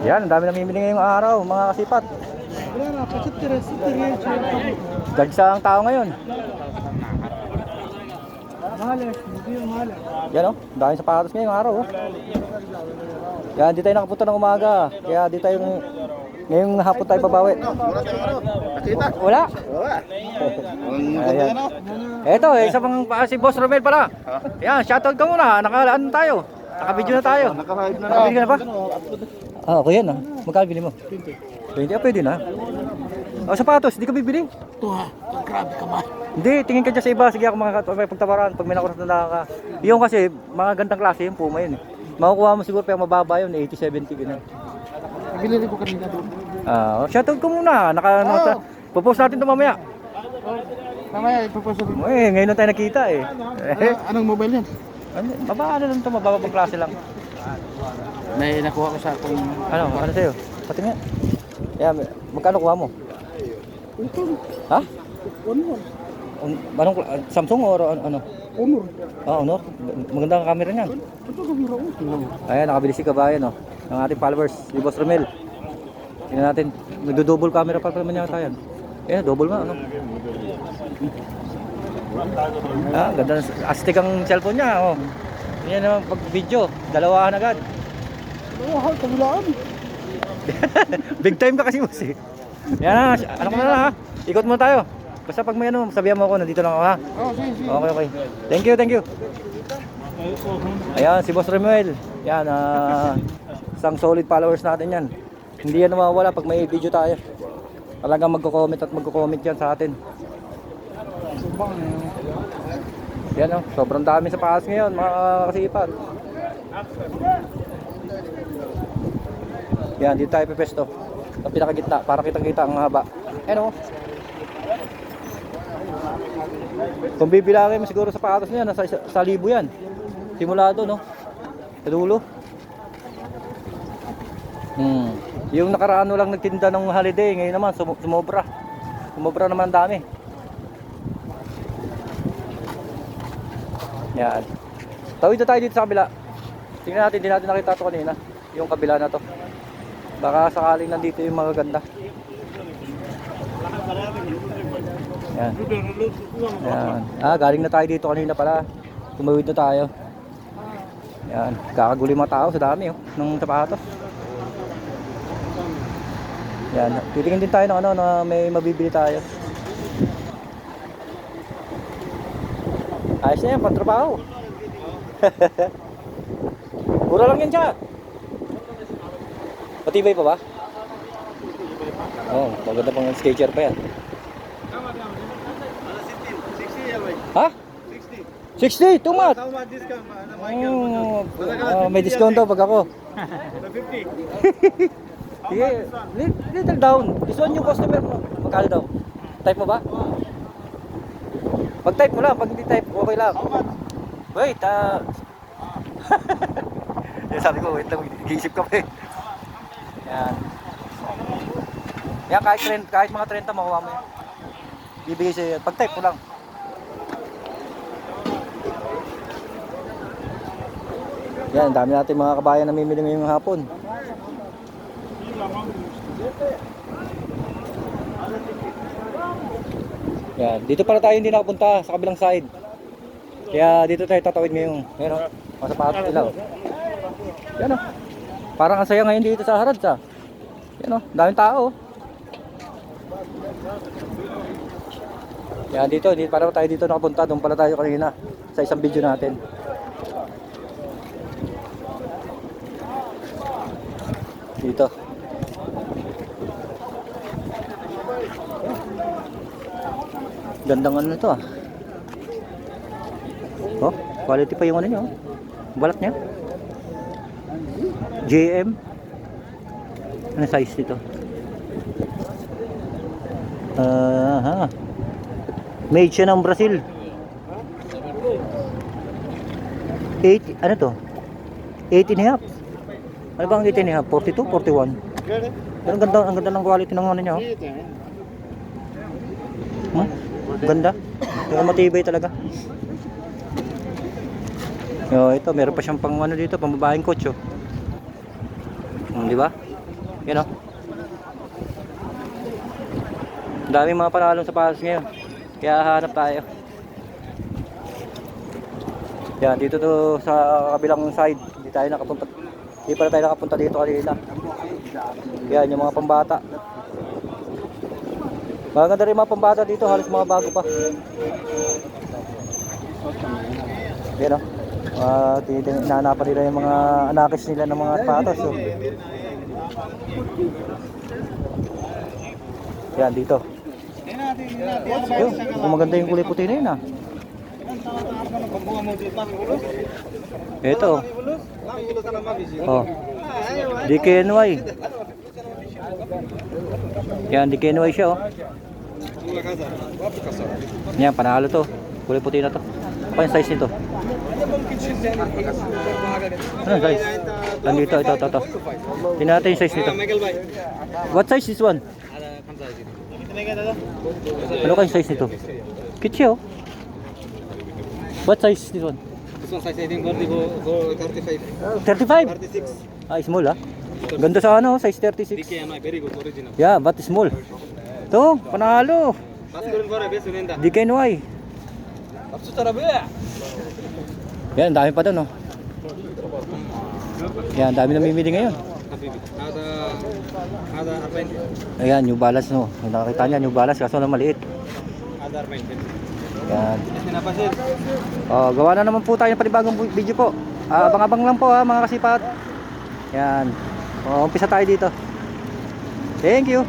Yan, ang dami namimili ngayong araw, mga kasipat. Gagsa ang tao ngayon. Yan oh, dahil sapatos ngayong araw oh. Yan, di tayo nakapunta ng umaga. Kaya di tayo ngayong hapon tayo babawi. Wala? Ayan. Eto, isa pang si Boss Romel pala. Yan, shoutout ka muna. Naka-ano tayo? Naka-video na tayo. Naka-video na ba? Ah, okay yan ah. Magkano bili mo? 20. Ah, pwede na. Oh, sapatos, di ka bibili? Ito ha, grabe ka ba? Hindi, tingin ka dyan sa iba. Sige ako pagtawaran pag may nakurasanda ka. Yung kasi, mga gandang klase yung Puma yun eh. Makukuha mo siguro pero mababa yun, 80-70 ganyan. Binili ko kanina doon. Ah, shoutout ko muna. Popost natin ito mamaya. Mamaya, ipapasok mo. Eh, ngayon lang tayo nakita eh. Anong mobile yan? Ano lang ito, mababa pang klase lang. May nakuha ko sa akong... Ano sa'yo? Pati nga. Yeah, magkano kuha mo? Ito. Ha? Honor. Anong Samsung o ano? Honor. Ah, Honor. Maganda ang camera niyan. Ito kamera ko. Ayan, nakabili si Kabayan oh. Ng ating followers, si Boss Romel. Tingnan natin, nagdo-double camera pa naman yata yan. Eh, double nga ano. Ah, ganda ng astig ang cellphone niya oh. Yan naman pag video, dalawahan agad. Dalawahan, kabilaan. Big time ka kasi boss eh. Yan na, ano ko na lang ha. Ikot muna tayo. Basta pag may ano, sabihan mo ako, nandito lang ako ha. Oh, sige. Okay. Thank you. Ayan, si Boss Romuel. Yan, isang solid followers natin yan. Hindi yan nawawala pag may video tayo. Talagang magko-comment yan sa atin. Yan o, sobrang dami sa paas ngayon, mga kasipat. Yan, dito tayo pepesto. Sa pinakagitna, para kitang-kita ang haba. Ano? Kung bibilangin mo siguro sa sapatos niya, nasa 1,000 yan. Simula doon, no? Sa dulo. Yung nakaraan lang nagtinda ng holiday, ngayon naman sumobra. Sumobra naman dami. Yan. Tawid na tayo dito sa kabila. Tingnan natin, hindi natin nakita ito kanina. Yung kabila na to. Baka sakaling nandito yung mga ganda. Yan. Yan. Ah, galing na tayo dito kanina pala. Tumawid na tayo. Yan. Kakaguli mga tao sa dami oh, ng sapatos. Yan. Titingin din tayo ng ano na may mabibili tayo. Ayos na yan, pantrabaho. Mura lang yan siya. Matibay pa ba? Oo, maganda pang skater pa yan. Ha? 60, too much. May discount daw pag ako. 50. Sige, little down. This one yung customer mo. Magkano daw? Type mo ba? Pag type mo lang, pag hindi type, okay lang. Wait, sabi ko, wait lang, nag-iisip ka pa eh. Yan. Yan, kahit mga 30 makuha mo yan. Bibigay sa'yo yan. Pag type mo lang. Yan, dami natin mga kabayan na namimili ngayong hapon. Yan, dito pala tayo hindi nakapunta sa kabilang side. Kaya dito tayo tatawid ngayon. Yan o, mga sapatos nila o. Yan o. Parang ang saya ngayon dito sa Harad sa. Yan o, daming tao o. Yan dito, para tayo dito nakapunta. Doon pala tayo kanina sa isang video natin. Dito. Gandang ano nito ah. Oh, quality pa yung ano niya oh. Balat niya. JM. Ano size dito? Made siya ng Brazil. 8, ano to? 18.5. Ano bang 18.5? 42, 41. Ang ganda ng quality ng ano niya oh. Ganda. Yung matibay talaga. Yo, ito meron pa siyang pang ano dito, pang babaeng coach oh. Di ba? Yan o. Ang daming mga panalong sa palos ngayon. Kaya hanap tayo. Yan, dito to sa kabilang side. Hindi tayo nakapunta. Hindi pala tayo nakapunta dito kanina. Yan, yung mga pambata. Maganda rin mga pambata dito. Halos mga bago pa. Yan o. Hinahanapan nila yung mga anakis nila ng mga patos. So. Yan, dito. Yung maganda yung kulay puti na yun ah. Ito. Oh. DKNY. Yan, DKNY siya oh. Yan, panalo to. Kulay puti na to. Apa yung size nito? Ano size? Nandito, ito. Tingnan natin yung size nito. What size is one? Ano kayong size nito? Kitchi oh. What size is this one? This one size I think go 35. 35? 36. Ah, small ah. Ganda sa ano, size 36. DKNY, very good, original. Yeah, but small. Ito, panalo. Pass ko rin for a best unenda. DKNY. Tapos tarabe. Yan, dami pa doon oh. Yan, dami namimili ngayon. Ada 40. Ayan, New Balance no. Nakakita niya, New Balance kaso na maliit. Ada 40. Yan. Kenapa sih? Oh, gawa na naman po tayo ng panibagong video po. Abang-abang lang po ha, mga kasipat. Yan. Oh, umpisa tayo dito. Thank you.